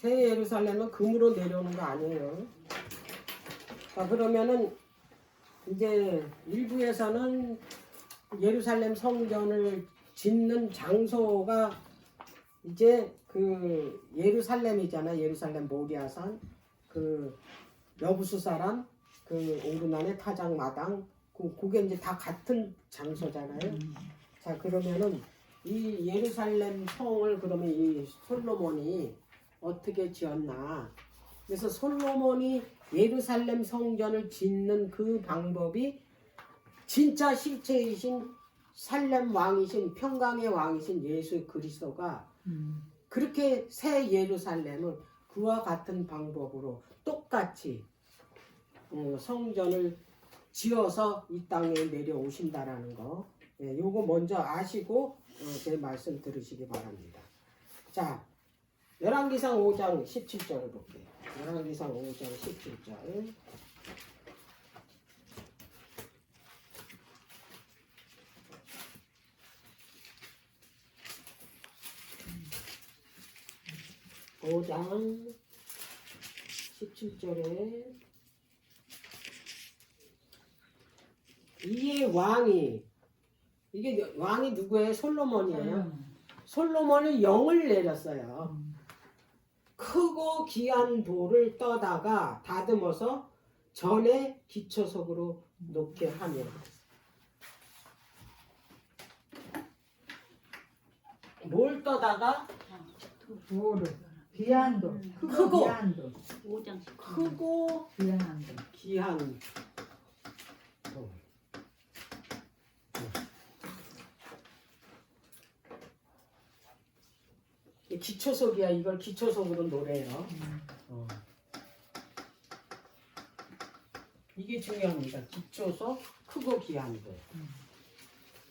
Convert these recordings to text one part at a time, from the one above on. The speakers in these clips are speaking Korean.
새 예루살렘은 금으로 내려오는 거 아니에요. 자, 그러면은 이제 일부에서는 예루살렘 성전을 짓는 장소가 이제 그 예루살렘이잖아. 예루살렘 모리아산, 그 여부수 사람, 그 오르난의 타작마당, 그게 이제 다 같은 장소잖아요. 자, 그러면은 이 예루살렘 성을 그러면 이 솔로몬이 어떻게 지었나? 그래서 솔로몬이 예루살렘 성전을 짓는 그 방법이 진짜 실체이신 살렘 왕이신 평강의 왕이신 예수 그리스도가 그렇게 새 예루살렘을 그와 같은 방법으로 똑같이 성전을 지어서 이 땅에 내려오신다라는 거, 예, 요거 먼저 아시고 제 말씀 들으시기 바랍니다. 자, 열왕기상 5장 17절을 볼게요. 열왕기상 5장 17절. 오장 17절에 이에 왕이, 이게 왕이 누구예요? 솔로몬이에요. 솔로몬이 영을 내렸어요. 크고 귀한 돌을 떠다가 다듬어서 전에 기초석으로 놓게 하며. 뭘 떠다가? 돌을 귀한 돌, 크고 귀한 돌, 5장 크고 귀한 돌. 귀한 돌. 기초석이야. 이걸 기초석으로 노래요. 이게 중요합니다. 기초석, 크고 귀한 돌.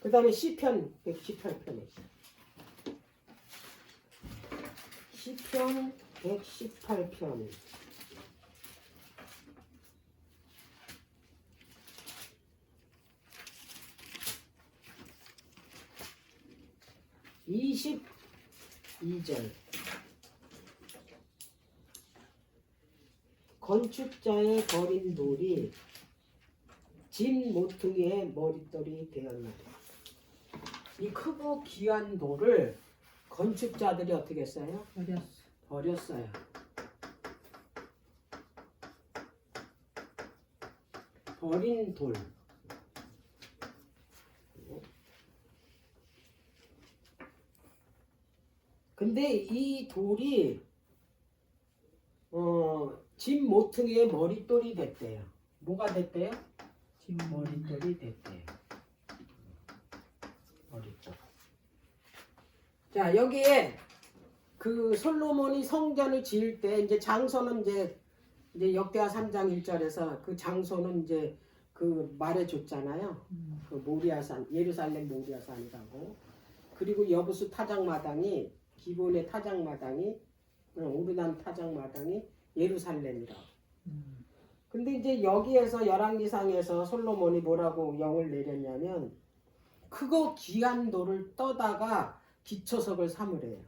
그 다음에 시편 118편에 시편 118편 22절 건축자의 버린 돌이 진 모퉁이의 머릿돌이 되었나니. 이 크고 귀한 돌을 건축자들이 어떻게 했어요? 버렸어요. 버린 돌. 근데 이 돌이 진 모퉁이의 머릿돌이 됐대요. 뭐가 됐대요? 머릿돌이 됐대요. 머릿돌. 자, 여기에 그 솔로몬이 성전을 지을 때 이제 장소는 이제 역대하 3장 1절에서 그 장소는 이제 그 말해줬잖아요. 그 모리아산, 예루살렘 모리아산이라고. 그리고 여부수 타작마당이, 기본의 타작마당이, 오르난 타작마당이 예루살렘이라고. 근데 이제 여기에서 열왕기상에서 솔로몬이 뭐라고 영을 내렸냐면 크고 귀한 돌을 떠다가 기초석을 삼으래요.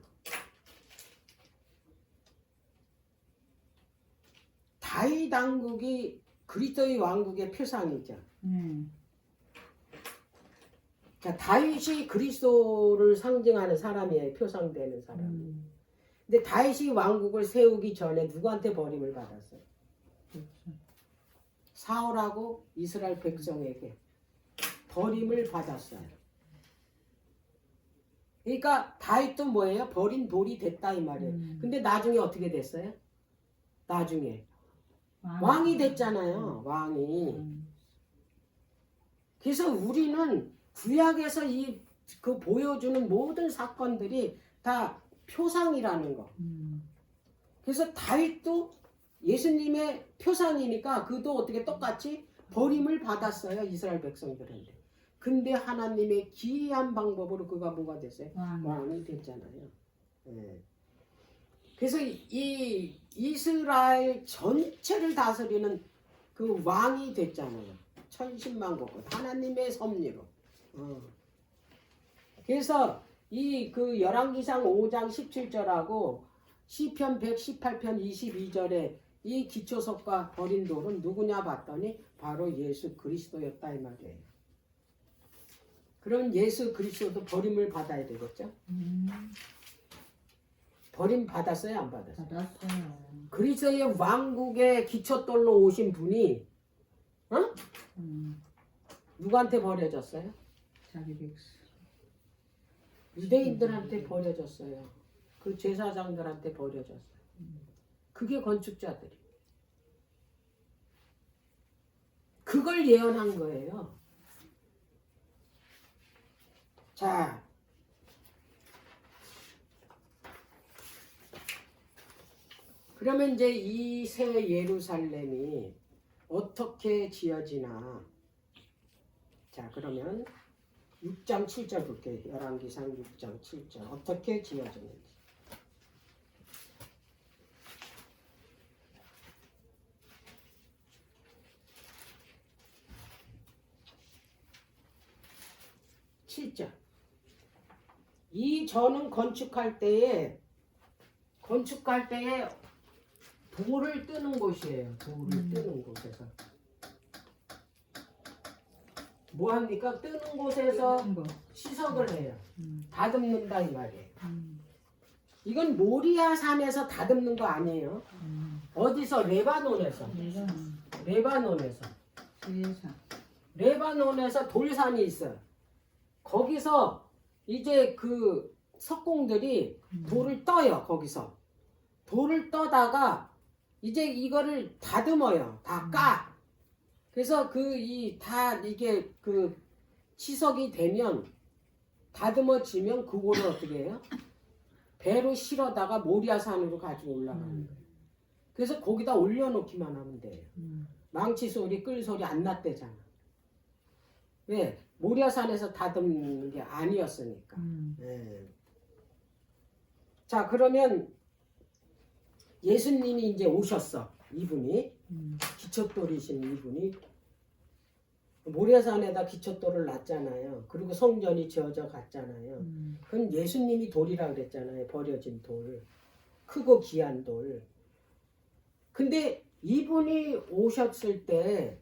다윗 왕국이 그리스도의 왕국의 표상이죠. 그러니까 다윗이 그리스도를 상징하는 사람이에요. 표상되는 사람. 근데 다윗이 왕국을 세우기 전에 누구한테 버림을 받았어요? 사울하고 이스라엘 백성에게 버림을 받았어요. 그러니까 다윗도 뭐예요? 버린 돌이 됐다 이 말이에요. 근데 나중에 어떻게 됐어요? 나중에 왕이 됐잖아요. 왕이. 그래서 우리는 구약에서 그 보여주는 모든 사건들이 다 표상이라는 거. 그래서 다윗도 예수님의 표상이니까 그도 어떻게 똑같이 버림을 받았어요. 이스라엘 백성들한테. 근데 하나님의 기이한 방법으로 그가 뭐가 됐어요? 왕이 됐잖아요. 네. 그래서 이 이스라엘 전체를 다스리는 그 왕이 됐잖아요. 천신만고 하나님의 섭리로. 그래서 이 그 열왕기상 5장 17절하고 시편 118편 22절에 이 기초석과 버린 돌은 누구냐 봤더니 바로 예수 그리스도였다 이 말이에요. 그럼 예수 그리스도도 버림을 받아야 되겠죠? 버림 받았어요, 안 받았어요? 받았어요. 그리스도의 왕국의 기초돌로 오신 분이 누구한테 버려졌어요? 자기 백성. 유대인들한테 버려졌어요. 그 제사장들한테 버려졌어요. 그게 건축자들이. 그걸 예언한 거예요. 자, 그러면 이제 이 새 예루살렘이 어떻게 지어지나? 자, 그러면 6장 7절 볼게요. 열왕기상 6장 7절 어떻게 지어졌는지. 이 전은 건축할 때에 돌을 뜨는 곳이에요. 돌을 뜨는 곳에서 뭐 합니까? 뜨는 곳에서 거. 시석을 해요. 다듬는다 이 말이에요. 음. 이건 모리아 산에서 다듬는 거 아니에요. 어디서? 레바논에서. 레바논에서. 세상. 레바논에서 돌산이 있어요. 거기서 이제 그 석공들이 돌을 떠요. 거기서 돌을 떠다가 이제 이거를 다듬어요. 다 까. 그래서 이게 그 치석이 되면 다듬어지면 그거를 어떻게 해요? 배로 실어다가 모리아산으로 가지고 올라가는 거예요. 그래서 거기다 올려놓기만 하면 돼요. 망치 소리, 끌 소리 안 났대잖아. 왜? 모리아산에서 다듬는 게 아니었으니까. 네. 자, 그러면 예수님이 이제 오셨어. 이분이 기초돌이신 이분이 모리아산에다 기초돌을 놨잖아요. 그리고 성전이 지어져 갔잖아요. 그건 예수님이 돌이라 그랬잖아요. 버려진 돌, 크고 귀한 돌. 근데 이분이 오셨을 때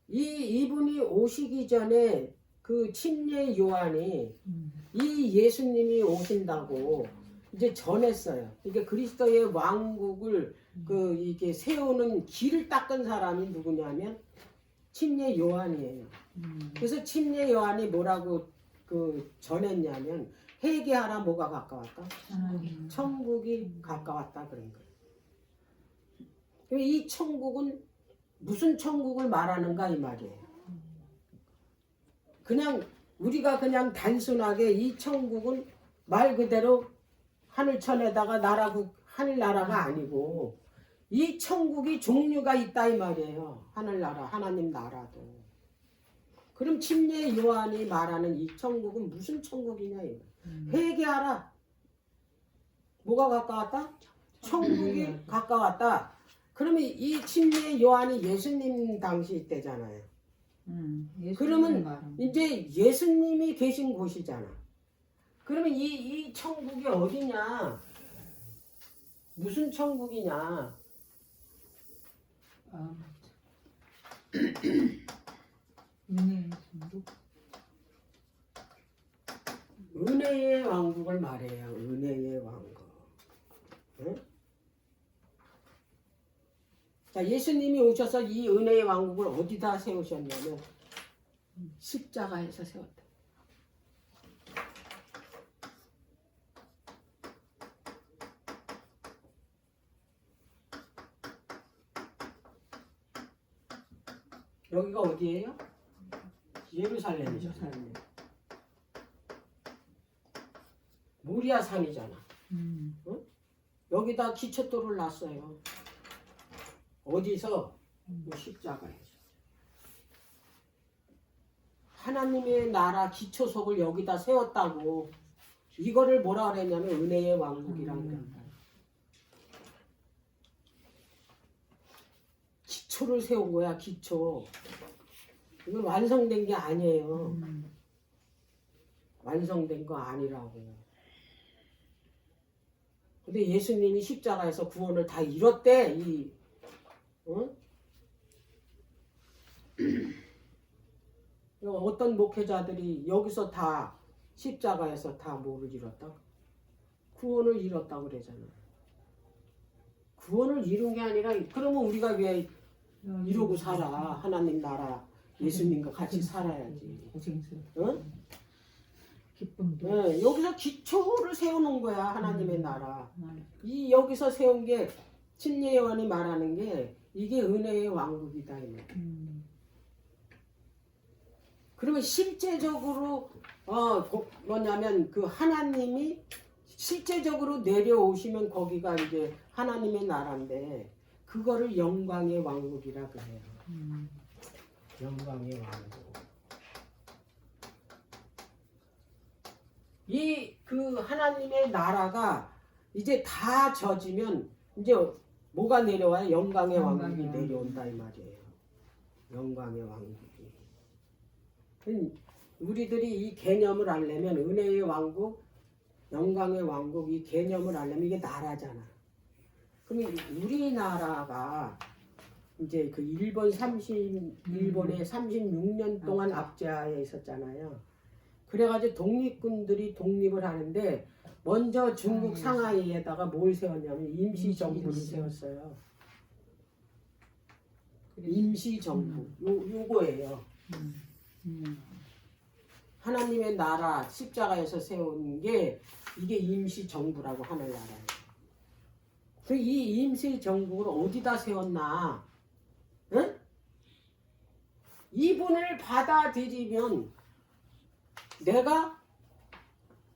이분이 오시기 전에 그 침례 요한이 이 예수님이 오신다고 이제 전했어요. 이게 그리스도의 왕국을 이게 세우는 길을 닦은 사람이 누구냐면 침례 요한이에요. 그래서 침례 요한이 뭐라고 전했냐면 회개하라. 뭐가 가까웠다? 천국이 가까웠다 그런 거예요. 이 천국은 무슨 천국을 말하는가 이 말이에요. 그냥 우리가 그냥 단순하게 이 천국은 말 그대로 하늘천에다가 하늘나라가 아니고 이 천국이 종류가 있다 이 말이에요. 하늘나라, 하나님 나라도. 그럼 침례 요한이 말하는 이 천국은 무슨 천국이냐 이 말이에요. 회개하라. 뭐가 가까웠다? 천국이 가까웠다. 그러면 이 침례 요한이 예수님 당시 때잖아요. 그러면 이제 예수님이 계신 곳이잖아. 그러면 이 천국이 어디냐? 무슨 천국이냐? 은혜의 왕국을 말해요. 은혜의 왕국. 응? 자, 예수님이 오셔서 이 은혜의 왕국을 어디다 세우셨냐면 십자가에서 세웠다. 여기가 어디예요? 예루살렘이죠. 모리아 산이잖아. 응? 여기다 기초돌을 놨어요. 어디서? 십자가에서. 하나님의 나라 기초석을 여기다 세웠다고. 이거를 뭐라 그랬냐면 은혜의 왕국이라고 그랬다. 기초를 세운 거야. 기초. 이건 완성된 게 아니에요. 완성된 거 아니라고. 근데 예수님이 십자가에서 구원을 다 이뤘대. 응? 어떤 목회자들이 여기서 다 십자가에서 다 뭐를 이뤘다? 구원을 이뤘다고 그러잖아. 구원을 이룬 게 아니라 그러면 우리가 왜 이러고 살아? 하나님 나라 예수님과 같이 살아야지. 고생스럽고 응? 기쁨도 네, 여기서 기초를 세우는 거야. 하나님의 나라. 많이. 이 여기서 세운 게 침례요한이 말하는 게 이게 은혜의 왕국이다. 이 말. 그러면 실제적으로 뭐냐면 그 하나님이 실제적으로 내려오시면 거기가 이제 하나님의 나라인데 그거를 영광의 왕국이라 그래요. 영광의 왕국. 이 그 하나님의 나라가 이제 다 젖으면 이제 뭐가 내려와요? 영광의 왕국이 내려온다 이 말이에요. 영광의 왕국이. 우리들이 이 개념을 알려면 은혜의 왕국, 영광의 왕국 이 개념을 알려면 이게 나라잖아. 그럼 우리나라가 이제 그 일본에 36년 동안 압제하에 있었잖아요. 그래가지고 독립군들이 독립을 하는데 먼저 중국 상하이에다가 뭘 세웠냐면 임시정부를 세웠어요. 임시정부. 요거예요. 하나님의 나라 십자가에서 세운 게 이게 임시정부라고 하늘나라예요. 이 임시정부를 어디다 세웠나? 응? 이분을 받아들이면 내가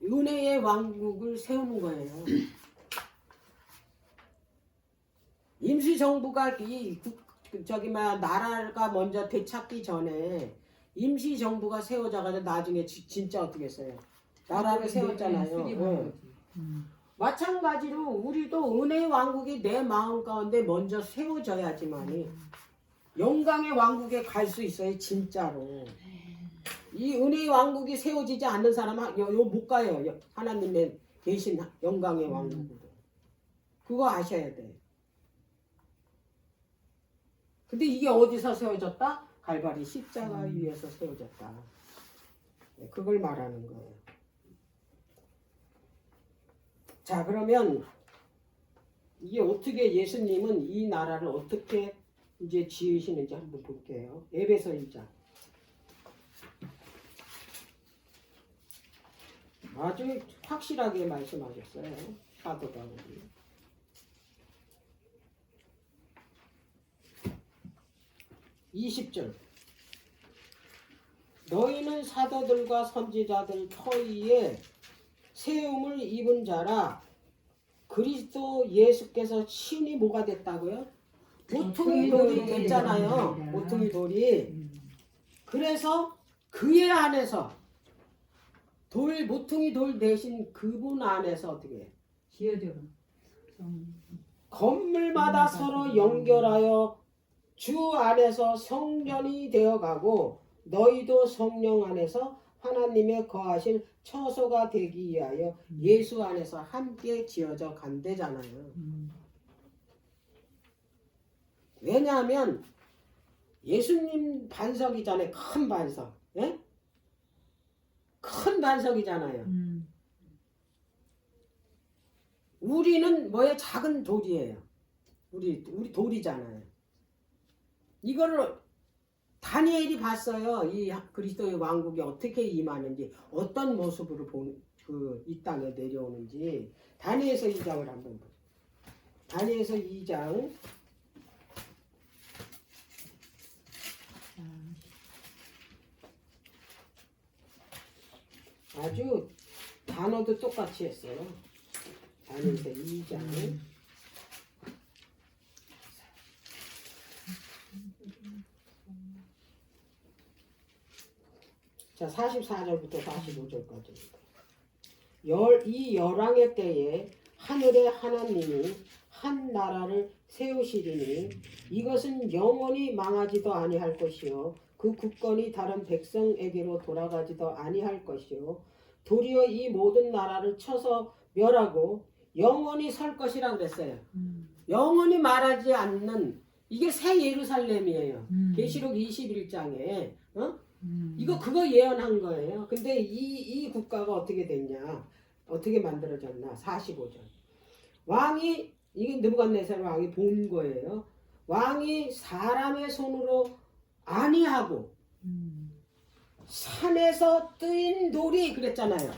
은혜의 왕국을 세우는 거예요. 임시정부가 나라가 먼저 되찾기 전에 임시정부가 세워져가지고 나중에 진짜 어떻게 했어요? 나라를 세웠잖아요. 마찬가지로 우리도 은혜의 왕국이 내 마음 가운데 먼저 세워져야지만이 영광의 왕국에 갈 수 있어요. 진짜로. 이 은혜의 왕국이 세워지지 않는 사람은 못 가요. 하나님의 계신 영광의 왕국으로. 그거 아셔야 돼. 근데 이게 어디서 세워졌다? 갈바리 십자가 위에서 세워졌다. 그걸 말하는 거예요. 자, 그러면 이게 어떻게 예수님은 이 나라를 어떻게 이제 지으시는지 한번 볼게요. 에베소 1장. 아주 확실하게 말씀하셨어요. 사도 바울이. 20절. 너희는 사도들과 선지자들 터위에 세움을 입은 자라. 그리스도 예수께서 친히 뭐가 됐다고요? 모퉁이 돌이 됐잖아요. 모퉁이 돌이. 그래서 그의 안에서 모퉁이 돌 대신 그분 안에서 어떻게 해? 지어져 건물마다 서로 연결하여 주 안에서 성전이 되어가고 너희도 성령 안에서 하나님의 거하실 처소가 되기 위하여 예수 안에서 함께 지어져 간대잖아요. 왜냐하면 예수님 반석이잖아요. 큰 반석. 예? 큰 반석이잖아요. 우리는 뭐예요? 작은 돌이에요. 우리 돌이잖아요. 이거를 다니엘이 봤어요. 이 그리스도의 왕국이 어떻게 임하는지, 어떤 모습으로 이 땅에 내려오는지. 다니엘서 2장을 한번 보세요. 다니엘서 2장. 아주 단어도 똑같이 했어요. 다니엘서 2장. 자, 44절부터 45절까지. 이 열왕의 때에 하늘의 하나님이 한 나라를 세우시리니 이것은 영원히 망하지도 아니할 것이요 그 국권이 다른 백성에게로 돌아가지도 아니할 것이요 도리어 이 모든 나라를 쳐서 멸하고 영원히 설 것이라고 그랬어요. 음. 영원히 말하지 않는 이게 새 예루살렘이에요. 음. 계시록 21장에 음. 이거 그거 예언한 거예요. 근데 이 국가가 어떻게 됐냐? 어떻게 만들어졌나? 45절. 왕이 이게 느부갓네살 왕이 본 거예요. 왕이 사람의 손으로 아니하고 산에서 뜨인 돌이 그랬잖아요.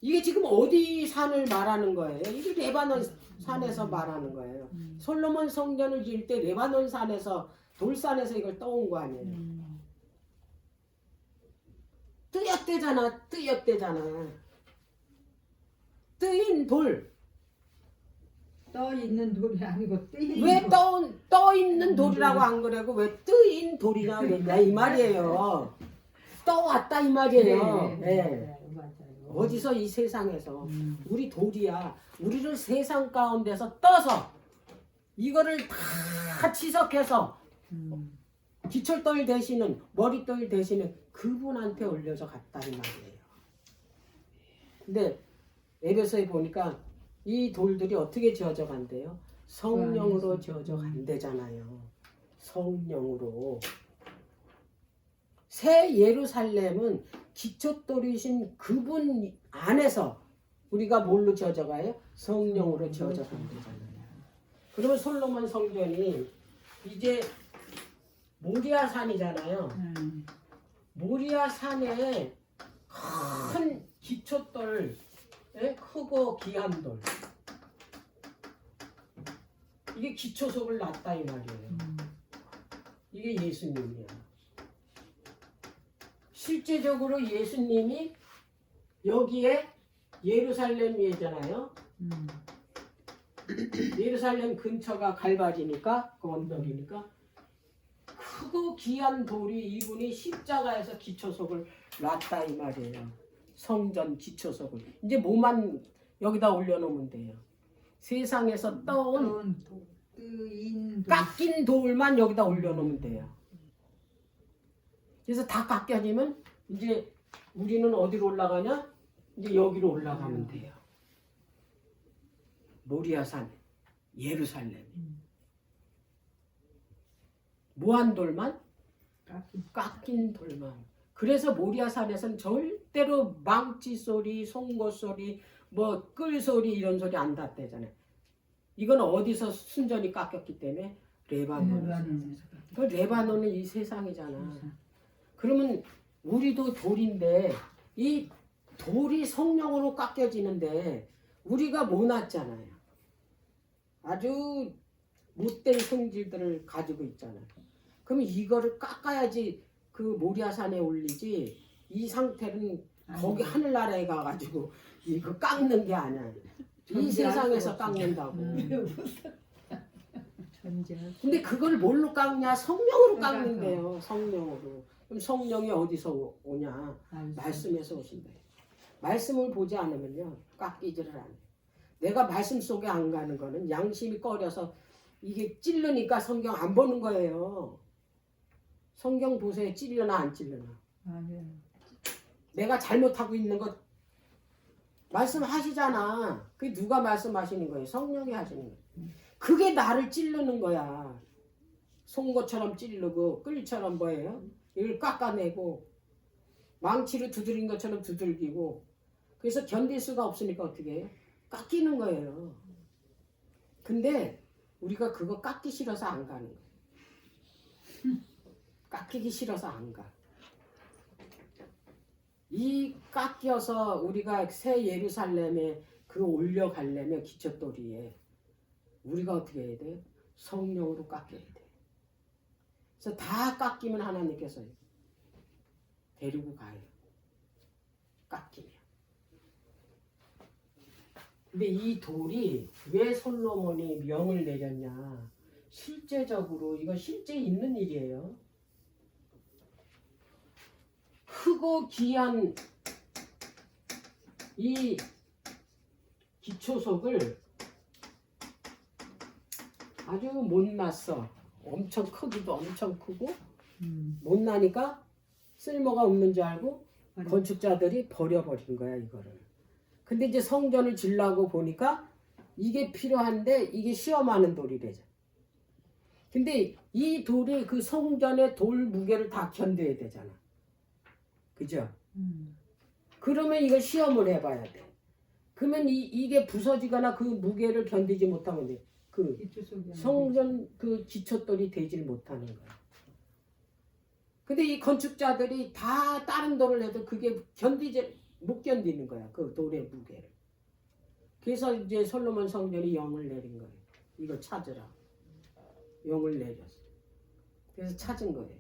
이게 지금 어디 산을 말하는 거예요? 이게 레바논 산에서 말하는 거예요. 솔로몬 성전을 지을 때 레바논 산에서 돌산에서 이걸 떠온 거 아니에요. 뜨였대잖아. 뜨인 돌. 떠 있는 돌이 아니고 뜨인 왜 떠 있는 돌이라고 안 그러고 왜 뜨인 돌이라고 그랬냐 이 말이에요. 떠왔다 이 말이에요. 네. 맞아요. 어디서 이 세상에서 우리 돌이야. 우리를 세상 가운데서 떠서 이거를 다 치석해서 기철돌 대신은 머릿돌 대신은 그분한테 올려서 갔다 이 말이에요. 근데 에베소에 보니까 이 돌들이 어떻게 지어져 간대요? 성령으로 지어져 간대잖아요. 성령으로. 새 예루살렘은 기초돌이신 그분 안에서 우리가 뭘로 지어져 가요? 성령으로 지어져 간대잖아요. 그러면 솔로몬 성전이 이제 모리아 산이잖아요. 모리아 산에 큰 기초돌, 크고 귀한 돌. 이게 기초석을 놨다 이 말이에요. 이게 예수님이야. 실제적으로 예수님이 여기에 예루살렘이잖아요. 예루살렘 근처가 갈바리니까 그 언덕이니까 크고 귀한 돌이 이분이 십자가에서 기초석을 놨다 이 말이에요. 성전 기초석을 이제 뭐만 여기다 올려놓으면 돼요. 세상에서 떠온 깎인 돌만 여기다 올려놓으면 돼요. 그래서 다 깎여지면 이제 우리는 어디로 올라가냐? 이제 여기로 올라가면 돼요. 모리아산, 예루살렘. 뭐한 돌만? 깎인 돌만. 그래서 모리아산에서는 절대로 망치 소리, 송곳 소리, 뭐 끌 소리 이런 소리 안 닿대잖아요. 이건 어디서 순전히 깎였기 때문에 레바논. 그 레바논은 이 세상이잖아. 그러면 우리도 돌인데 이 돌이 성령으로 깎여지는데 우리가 모났잖아요. 아주 못된 성질들을 가지고 있잖아요. 그럼 이거를 깎아야지 그 모리아산에 올리지 이 상태는 거기 하늘나라에 가가지고 이거 깎는 게 아니야. 이 세상에서 깎는다고. 근데 그걸 뭘로 깎냐? 성령으로 깎는데요. 성령으로. 그럼 성령이 어디서 오냐? 말씀에서 오신다. 말씀을 보지 않으면요 깎이지를 않아요. 내가 말씀 속에 안 가는 거는 양심이 꺼려서 이게 찔르니까 성경 안 보는 거예요. 성경 보세요. 찔려나 안 찔려나. 내가 잘못하고 있는 것 말씀하시잖아. 그게 누가 말씀하시는 거예요? 성령이 하시는 거예요. 그게 나를 찌르는 거야. 송곳처럼 찌르고 끌처럼 뭐예요? 이걸 깎아내고 망치로 두드린 것처럼 두들기고 그래서 견딜 수가 없으니까 어떻게 해요? 깎이는 거예요. 근데 우리가 그거 깎기 싫어서 안 가는 거예요. 깎이기 싫어서 안 가. 이 깎여서 우리가 새 예루살렘에 그 올려가려면 기초돌이에 우리가 어떻게 해야 돼요? 성령으로 깎여야 돼. 그래서 다 깎이면 하나님께서 데리고 가요. 깎이면. 근데 이 돌이 왜 솔로몬이 명을 내렸냐? 실제적으로 이거 실제 있는 일이에요. 크고 귀한 이 기초석을 아주 못났어. 엄청 크기도 엄청 크고 못나니까 쓸모가 없는 줄 알고 건축자들이 버려버린 거야 이거를. 근데 이제 성전을 지려고 보니까 이게 필요한데 이게 시험하는 돌이래죠. 근데 이 돌이 그 성전의 돌 무게를 다 견뎌야 되잖아. 그죠? 그러면 이걸 시험을 해봐야 돼. 그러면 이게 부서지거나 그 무게를 견디지 못하면 그 기초 속에 성전 그 기초돌이 되질 못하는 거야. 근데 이 건축자들이 다 다른 돌을 해도 그게 못 견디는 거야. 그 돌의 무게를. 그래서 이제 솔로몬 성전이 영을 내린 거예요. 이거 찾으라. 영을 내렸어. 그래서 찾은 거예요.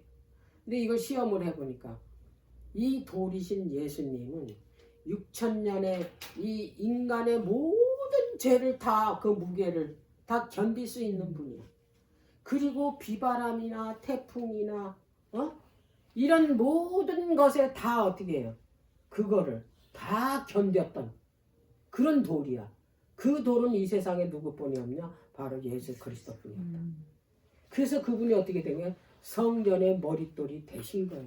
근데 이걸 시험을 해보니까 이 돌이신 예수님은 6,000년의 이 인간의 모든 죄를 다 그 무게를 다 견딜 수 있는 분이야. 그리고 비바람이나 태풍이나 이런 모든 것에 다 어떻게 해요? 그거를 다 견뎠던 그런 돌이야. 그 돌은 이 세상에 누구뿐이 없냐? 바로 예수 그리스도뿐이야. 그래서 그분이 어떻게 되냐? 성전의 머릿돌이 되신 거예요.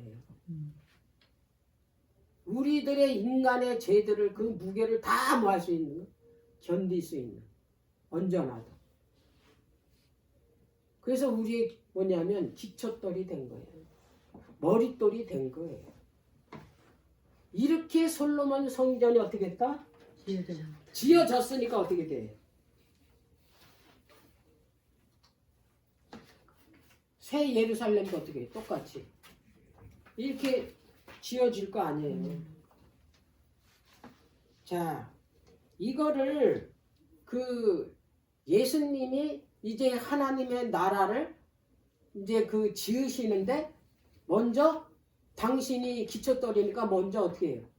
우리들의 인간의 죄들을 그 무게를 다 뭐 할 수 있는 거? 견딜 수 있는 언제나도. 그래서 우리 뭐냐면 기초돌이 된 거예요. 머릿돌이 된 거예요. 이렇게 솔로몬 성전이 어떻게 했다? 지어졌으니까 어떻게 돼? 새 예루살렘도 어떻게 해? 똑같이 이렇게 지어질 거 아니에요. 자, 이거를 그 예수님이 이제 하나님의 나라를 이제 그 지으시는데 먼저 당신이 기초돌이니까 먼저 어떻게 해요?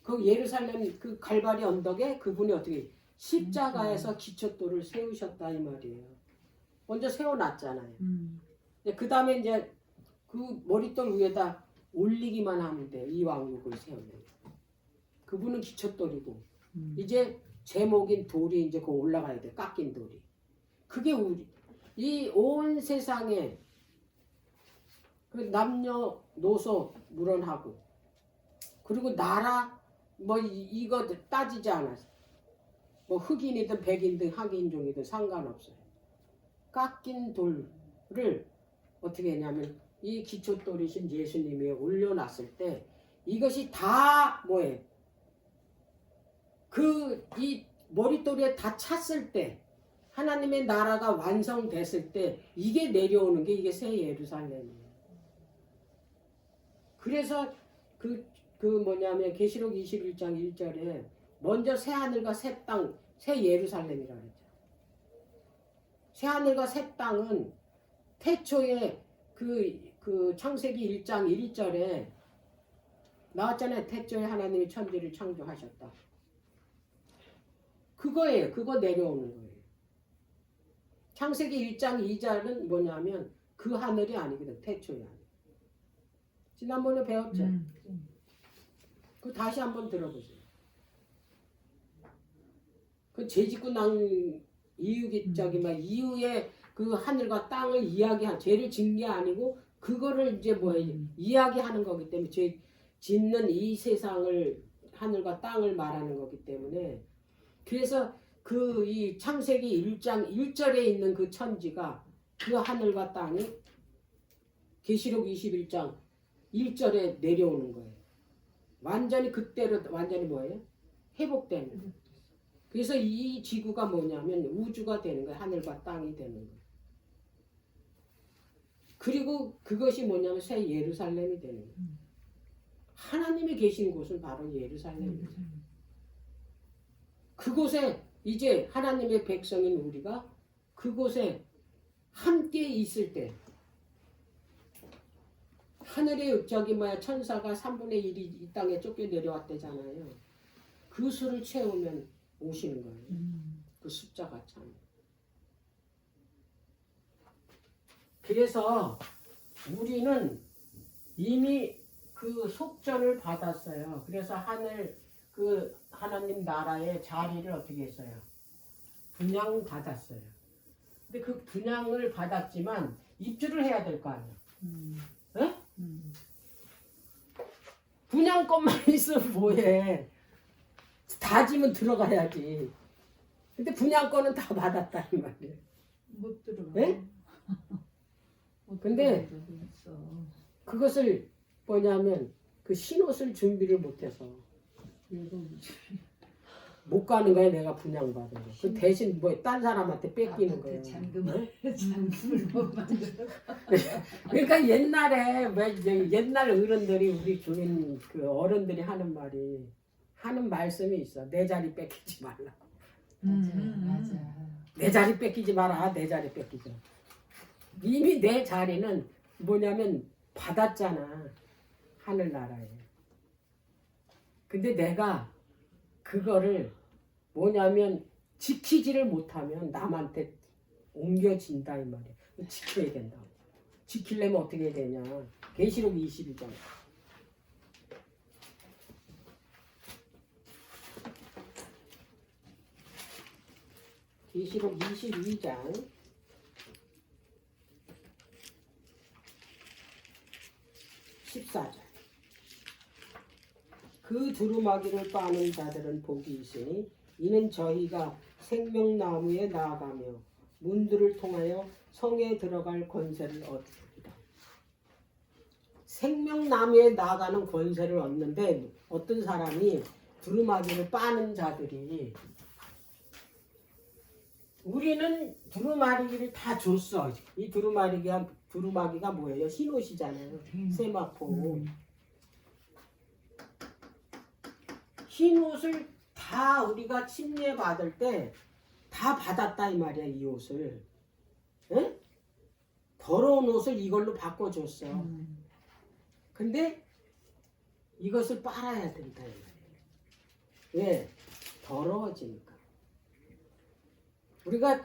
그 예루살렘 그 갈바리 언덕에 그분이 어떻게 십자가에서 기초돌을 세우셨다 이 말이에요. 먼저 세워놨잖아요. 그 다음에 이제 그 머릿돌 위에다 올리기만 하면 돼. 이 왕국을 세우면. 그분은 기초돌이고 이제 제목인 돌이 이제 그 올라가야 돼. 깎인 돌이. 그게 우리 이 온 세상에 그 남녀노소 물론하고 그리고 나라 뭐 이거 따지지 않았어. 뭐 흑인이든 백인든 학인종이든 상관없어요. 깎인 돌을 어떻게 했냐면 이 기초돌이신 예수님이 올려놨을 때 이것이 다 뭐예요? 그 이 머릿돌에 다 찼을 때 하나님의 나라가 완성됐을 때 이게 내려오는 게 이게 새 예루살렘이에요. 그래서 그 뭐냐면 계시록 21장 1절에 먼저 새 하늘과 새 땅, 새 예루살렘이라고 했죠. 새 하늘과 새 땅은 태초에 그 창세기 1장 1절에 나왔잖아요. 태초에 하나님이 천지를 창조하셨다. 그거예요. 그거 내려오는 거예요. 창세기 1장 2절은 뭐냐면 그 하늘이 아니거든. 태초의 하늘. 지난번에 배웠죠? 그 다시 한번 들어보세요. 그 죄짓고 난 이유기 막 이후에 그 하늘과 땅을 이야기한 죄를 짓는 게 아니고 그거를 이제 뭐예요? 이야기하는 거기 때문에 죄 짓는 이 세상을 하늘과 땅을 말하는 거기 때문에 그래서 그 이 창세기 1장 1절에 있는 그 천지가 그 하늘과 땅이 계시록 21장 1절에 내려오는 거예요. 완전히 그때로 완전히 뭐예요? 회복되는 거예요. 그래서 이 지구가 뭐냐면 우주가 되는 거예요. 하늘과 땅이 되는 거예요. 그리고 그것이 뭐냐면 새 예루살렘이 되는 거예요. 하나님이 계신 곳은 바로 예루살렘이에요. 그곳에 이제 하나님의 백성인 우리가 그곳에 함께 있을 때 하늘의 저기 천사가 3분의 1이 이 땅에 쫓겨 내려왔대잖아요. 그 수를 채우면 오시는 거예요. 그 숫자가 참. 그래서 우리는 이미 그 속전을 받았어요. 그래서 하늘 그 하나님 나라의 자리를 어떻게 했어요? 분양 받았어요. 근데 그 분양을 받았지만 입주를 해야 될 거 아니야. 에? 분양권만 있으면 뭐해? 다지면 들어가야지. 근데 분양권은 다 받았다 이 말이에요. 못 들어가. 네? 못 근데 들어가서 그랬어. 그것을 뭐냐면 그 신옷을 준비를 못해서 못 가는 거야. 내가 분양받은 거. 그 대신 뭐 딴 사람한테 뺏기는 거예요. 잔금을 응? 잔금을 못 만들어. 그러니까 옛날에 왜 이제 옛날 어른들이 우리 주인 그 어른들이 하는 말씀이 있어. 내 자리 뺏기지 말라. 맞아. 내 자리 뺏기지 마라. 내 자리 뺏기지 마. 이미 내 자리는 뭐냐면 받았잖아. 하늘나라에. 근데 내가 그거를 뭐냐면 지키지를 못하면 남한테 옮겨진다 이 말이야. 지켜야 된다. 지키려면 어떻게 해야 되냐. 계시록 22장. 계시록 22장 14절. 그 두루마기를 빠는 자들은 복이 있으니 이는 저희가 생명나무에 나아가며 문들을 통하여 성에 들어갈 권세를 얻으리라. 생명나무에 나아가는 권세를 얻는데 어떤 사람이 두루마기를 빠는 자들이 우리는 두루마기를 다 줬어. 이 두루마기가 뭐예요? 흰옷이잖아요. 세마포. 흰옷을 다 우리가 침례 받을 때 다 받았다 이 말이야. 이 옷을. 응? 더러운 옷을 이걸로 바꿔줬어. 근데 이것을 빨아야 된다 이 말이야. 왜? 더러워지니까. 우리가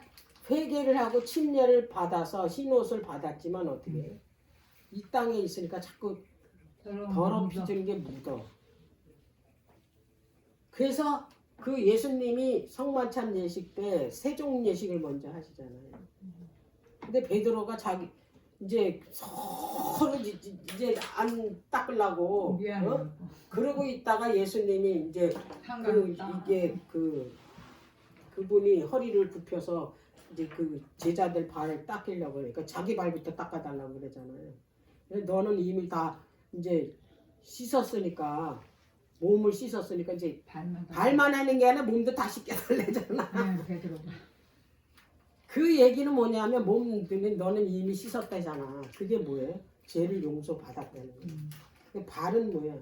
회개를 하고 침례를 받아서 흰옷을 받았지만 어떻게 해? 이 땅에 있으니까 자꾸 더럽혀지는 게 묻어. 그래서 그 예수님이 성만찬 예식 때 세종 예식을 먼저 하시잖아요. 근데 베드로가 자기 이제 서로 이제 안 닦으려고 그러고 있다가 예수님이 이제 그분이 허리를 굽혀서 이제 그 제자들 발을 닦으려고 그러니까 자기 발부터 닦아달라고 그러잖아요. 근데 너는 이미 다 이제 씻었으니까 몸을 씻었으니까 이제 발만 하는 게 아니라 몸도 다 씻겨달래잖아. 그 얘기는 뭐냐면 몸들은 너는 이미 씻었다잖아. 그게 뭐예요? 죄를 용서받았다는 거예요. 발은 뭐야?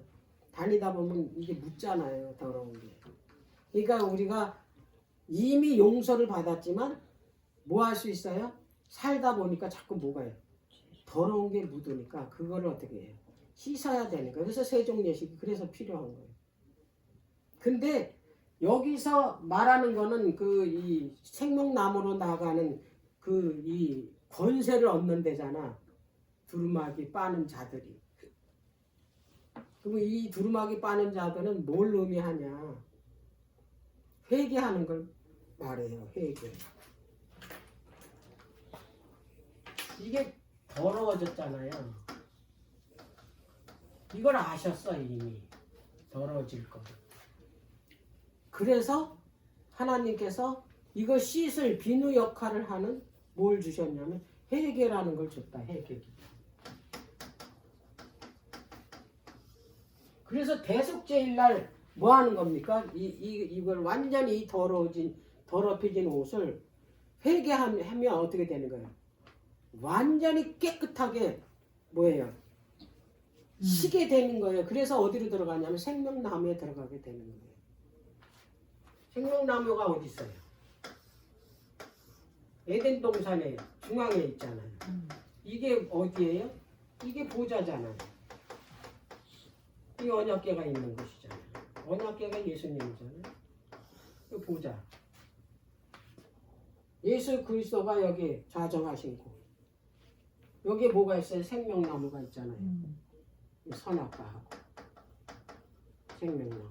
다니다 보면 이게 묻잖아요. 더러운 게. 그러니까 우리가 이미 용서를 받았지만 뭐 할 수 있어요? 살다 보니까 자꾸 뭐가요? 더러운 게 묻으니까 그거를 어떻게 해요? 씻어야 되는 거예요. 그래서 세종예식이 그래서 필요한 거예요. 근데 여기서 말하는 거는 그 이 생명나무로 나가는 그 이 권세를 얻는 데잖아. 두루마기 빠는 자들이. 그럼 이 두루마기 빠는 자들은 뭘 의미하냐? 회개하는 걸 말해요. 회개. 이게 더러워졌잖아요. 이걸 아셨어 이미. 더러워질 거. 그래서 하나님께서 이거 씻을 비누 역할을 하는 뭘 주셨냐면 회개라는 걸 줬다. 회개. 그래서 대속죄일날 뭐 하는 겁니까? 이걸 완전히 더럽혀진 옷을 회개하면 어떻게 되는 거예요? 완전히 깨끗하게 뭐예요? 쉬게 되는 거예요. 그래서 어디로 들어가냐면 생명나무에 들어가게 되는 거예요. 생명나무가 어디 있어요? 에덴 동산에 중앙에 있잖아요. 이게 어디예요? 이게 보좌잖아요. 이 언약궤가 있는 곳이잖아요. 언약궤가 예수님이잖아요. 그 보좌. 예수 그리스도가 여기 좌정하신 곳. 여기에 뭐가 있어요? 생명나무가 있잖아요. 선악과하고 생명나무.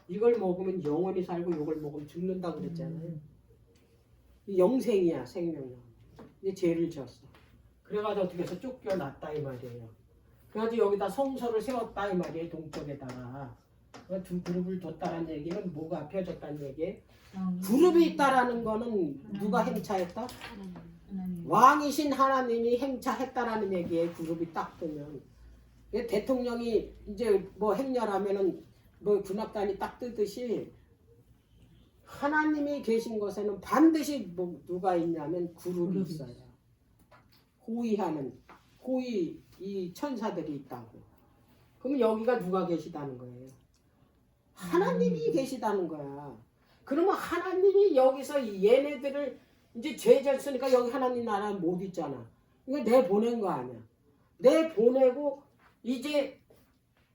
이걸 먹으면 영원히 살고 이걸 먹으면 죽는다고 그랬잖아요. 이 영생이야 생명나무. 이제 죄를 지었어. 그래가지고 어떻게 해서 쫓겨났다 이 말이에요. 그래가지고 여기다 성소를 세웠다 이 말이에요. 동쪽에다가. 두 그룹을 뒀다는 얘기는 뭐가 펴졌다는 얘기? 왕이 그룹이 있다라는 거는 누가 행차했다? 하나님. 왕이신 하나님이 행차했다라는 얘기에 그룹이 딱 뜨면 대통령이 이제 뭐 행렬하면은 뭐 군악단이 딱 뜨듯이 하나님이 계신 곳에는 반드시 뭐 누가 있냐면 그룹이 그룹이 있어요. 호위하는 호위 이 천사들이 있다고. 그럼 여기가 누가 계시다는 거예요? 하나님이 계시다는 거야. 그러면 하나님이 여기서 얘네들을 이제 죄 졌으니까 여기 하나님 나라 못 있잖아. 이거 내 보낸 거 아니야. 내 보내고 이제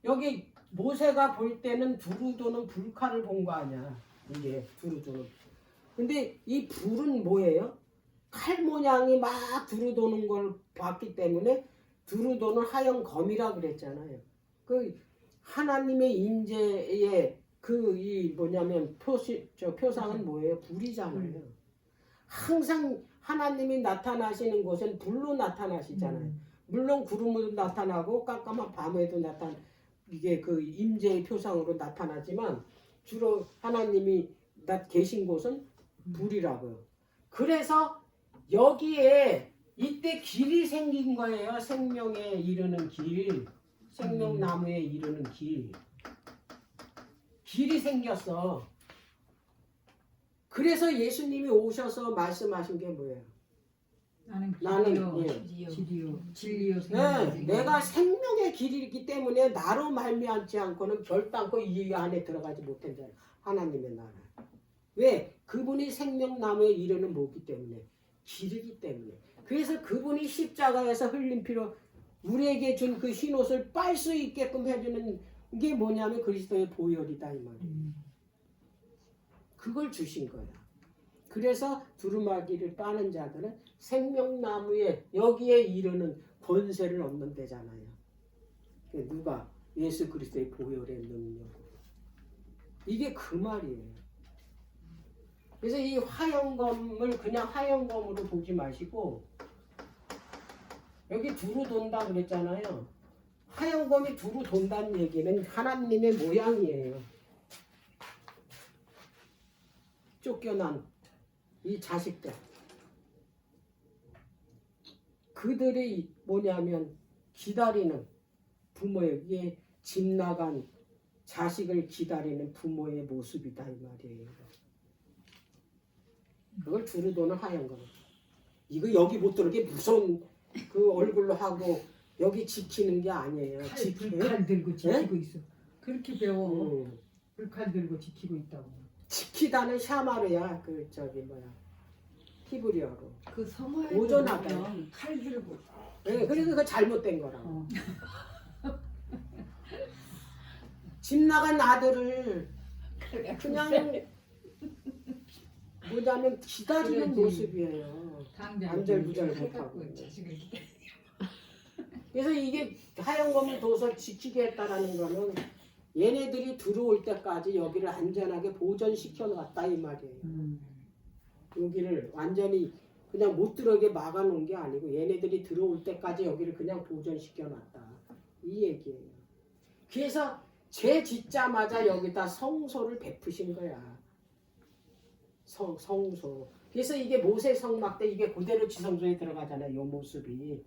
여기 모세가 볼 때는 두루도는 불칼을 본 거 아니야. 이게 두루도는. 근데 이 불은 뭐예요? 칼 모양이 막 두루도는 걸 봤기 때문에 두루도는 하얀 검이라 그랬잖아요. 그 하나님의 임재의 그 이 뭐냐면 표상은 뭐예요? 불이잖아요. 항상 하나님이 나타나시는 곳은 불로 나타나시잖아요. 물론 구름으로 나타나고 깜깜한 밤에도 이게 그 임재의 표상으로 나타나지만 주로 하나님이 계신 곳은 불이라고요. 그래서 여기에 이때 길이 생긴 거예요. 생명에 이르는 길, 생명나무에 이르는 길. 길이 생겼어. 그래서 예수님이 오셔서 말씀하신 게 뭐예요? 나는 예. 진리요 네, 생명이지. 내가 생명의 길이기 때문에 나로 말미암지 않고는 결단코 이 안에 들어가지 못한다. 하나님의 나라. 왜? 그분이 생명나무에 이르는 뭐기 때문에? 길이기 때문에. 그래서 그분이 십자가에서 흘린 피로 우리에게 준 그 흰옷을 빨 수 있게끔 해주는 게 뭐냐면 그리스도의 보혈이다 이 말이에요. 그걸 주신 거야. 그래서 두루마기를 빠는 자들은 생명나무에 여기에 이르는 권세를 얻는 데잖아요. 누가? 예수 그리스도의 보혈의 능력으로. 이게 그 말이에요. 그래서 이 화영검을 그냥 화영검으로 보지 마시고 여기 두루 돈다 그랬잖아요. 화영검이 두루 돈다는 얘기는 하나님의 모양이에요. 쫓겨난 이 자식들. 그들이 뭐냐면 기다리는 부모에게 집 나간 자식을 기다리는 부모의 모습이다 이 말이에요. 그걸 두루 도는 화영검. 이거 여기 못 들어게 무서운 그 얼굴로 하고 여기 지키는 게 아니에요. 불칼 들고 지키고 있어. 그렇게 배워. 음. 불칼 들고 지키고 있다고. 지키다는 샤마르야. 그 저기 뭐야 히브리어로. 그 성화에 오전하다. 보면 칼 들고 네, 그러니까 그거 잘못된 거라고. 어. 집 나간 아들을 그냥 뭐냐면 기다리는 그래야지. 모습이에요. 안절부절 못하고. 자식을 기다려. 그래서 이게 하얀검을 둬서 지키게 했다라는 거는 얘네들이 들어올 때까지 여기를 안전하게 보존시켜 놨다 이 말이에요. 여기를 완전히 그냥 못 들어오게 막아놓은 게 아니고 얘네들이 들어올 때까지 여기를 그냥 보존시켜 놨다 이 얘기예요. 그래서 죄 짓자마자 여기다 성소를 베푸신 거야. 성소. 그래서 이게 모세 성막 때 이게 그대로 지성소에 들어가잖아요. 요 모습이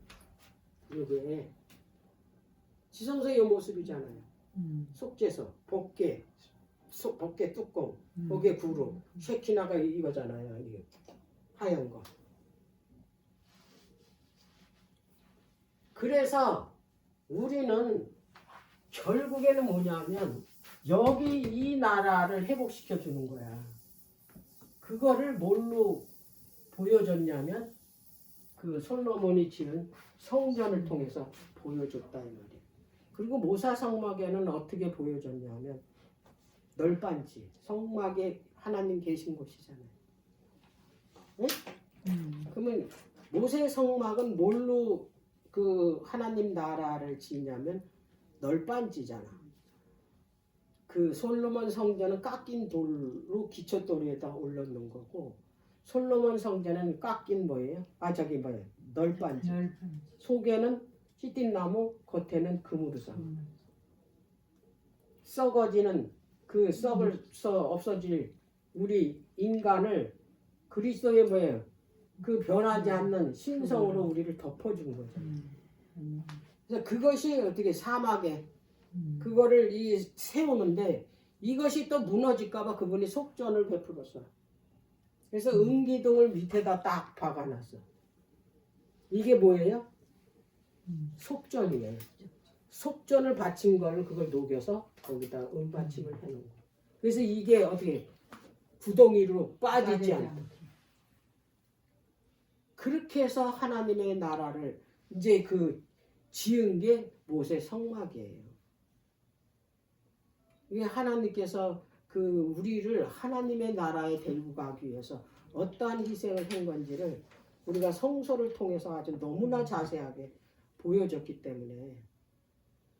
이게 지성소의 요 모습이잖아요. 속죄소, 법궤, 법궤 뚜껑, 거기에 구루, 쉐키나가 이거잖아요. 이게 하얀 거. 그래서 우리는 결국에는 뭐냐면 여기 이 나라를 회복시켜 주는 거야. 그거를 뭘로 보여줬냐면 그 솔로몬이 지은 성전을 통해서 보여줬다 이 말이에요. 그리고 모사 성막에는 어떻게 보여줬냐면 널빤지 성막에 하나님 계신 곳이잖아요. 응? 그러면 모세 성막은 뭘로 그 하나님 나라를 지냐면 널빤지잖아. 그 솔로몬 성전은 깎인 돌로 기초돌 위에다 올려놓은 거고 솔로몬 성전은 깎인 뭐예요? 아 저기 뭐예요? 널빤지. 속에는 시띠나무, 겉에는 금으로 산. 썩어지는 그 없어질 우리 인간을 그리스도의 뭐예요? 그 변하지 않는 신성으로 우리를 덮어준 거죠. 그래서 그것이 어떻게 사막에 그거를 세우는데 이것이 또 무너질까봐 그분이 속전을 베풀었어요. 그래서 은기둥을 밑에다 딱 박아놨어. 이게 뭐예요? 속전이에요. 속전을 받친 걸 그걸 녹여서 거기다 은받침을 해놓은 거예요. 그래서 이게 어떻게 구덩이로 빠지지 않고 그렇게 해서 하나님의 나라를 이제 그 지은 게 모세 성막이에요. 이게 하나님께서 그 우리를 하나님의 나라에 데리고 가기 위해서 어떠한 희생을 한 건지를 우리가 성소를 통해서 아주 너무나 자세하게 보여줬기 때문에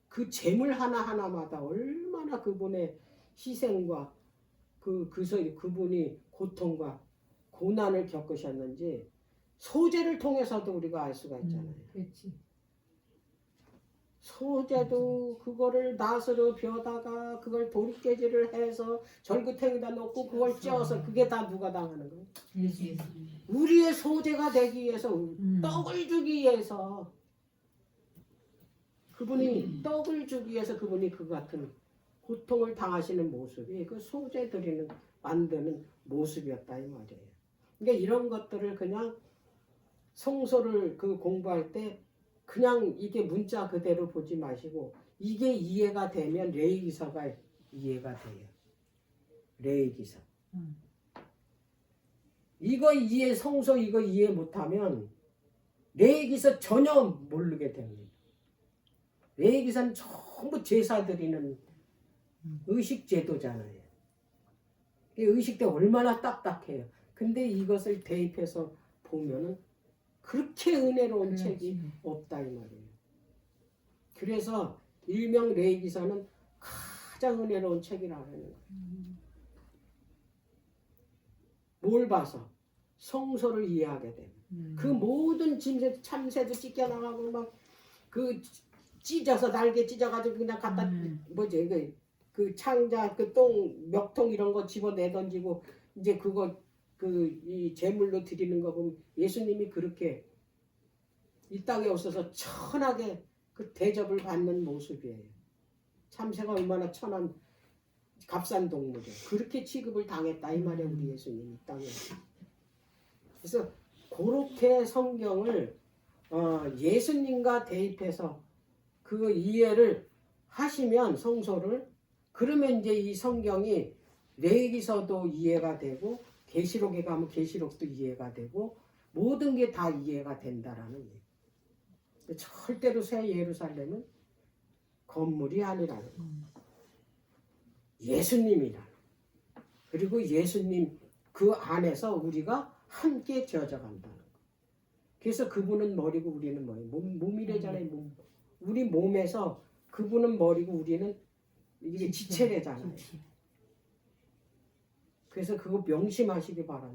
그 재물 하나하나마다 얼마나 그분의 희생과 그분이 고통과 고난을 겪으셨는지 소재를 통해서도 우리가 알 수가 있잖아요. 그렇지. 소재도 그거를 낫으로 벼다가 그걸 돌깨질을 해서 절구탱이다 놓고 그걸 쪄서 그게 다 누가 당하는 거예요? 예수. 우리의 소재가 되기 위해서 떡을 주기 위해서 그분이 떡을 주기 위해서 그분이 그 같은 고통을 당하시는 모습이 그 소재 드리는 만드는 모습이었다 이 말이에요. 그러니까 이런 것들을 그냥 성소를 그 공부할 때 그냥 이게 문자 그대로 보지 마시고 이게 이해가 되면 레위기서가 이해가 돼요. 레위기서. 이거 이해 성소 이거 이해 못하면 레위기서 전혀 모르게 됩니다. 레위기서는 전부 제사 드리는 의식 제도잖아요. 이 의식 때 얼마나 딱딱해요. 근데 이것을 대입해서 보면은 그렇게 은혜로운 책이 없다 이 말이에요. 그래서 일명 레위기서는 가장 은혜로운 책이라는 거예요. 뭘 봐서? 성소를 이해하게 되면 그 모든 짐새 참새도 찢겨나가고 막 그 찢어서 날개 찢어가지고 그냥 갖다 뭐지 그 창자 그 똥 멱통 이런 거 집어내 던지고 이제 그거 이 제물로 드리는 거 보면 예수님이 그렇게 이 땅에 오셔서 천하게 그 대접을 받는 모습이에요. 참새가 얼마나 천한 값싼 동물이에요. 그렇게 취급을 당했다 이 말이에요. 우리 예수님 이 땅에. 그래서 그렇게 성경을 예수님과 대입해서 그 이해를 하시면 성소를 그러면 이제 이 성경이 레위기서도 이해가 되고 계시록에 가면 계시록도 이해가 되고 모든 게 다 이해가 된다라는 얘기. 절대로 새 예루살렘은 건물이 아니라는 거. 예수님이라는 거. 그리고 예수님 그 안에서 우리가 함께 지어져간다는 거. 그래서 그분은 머리고 우리는 뭐예요? 몸이래잖아요. 몸. 우리 몸에서 그분은 머리고 우리는 이게 지체래잖아요. 그래서 그거 명심하시기 바랍니다.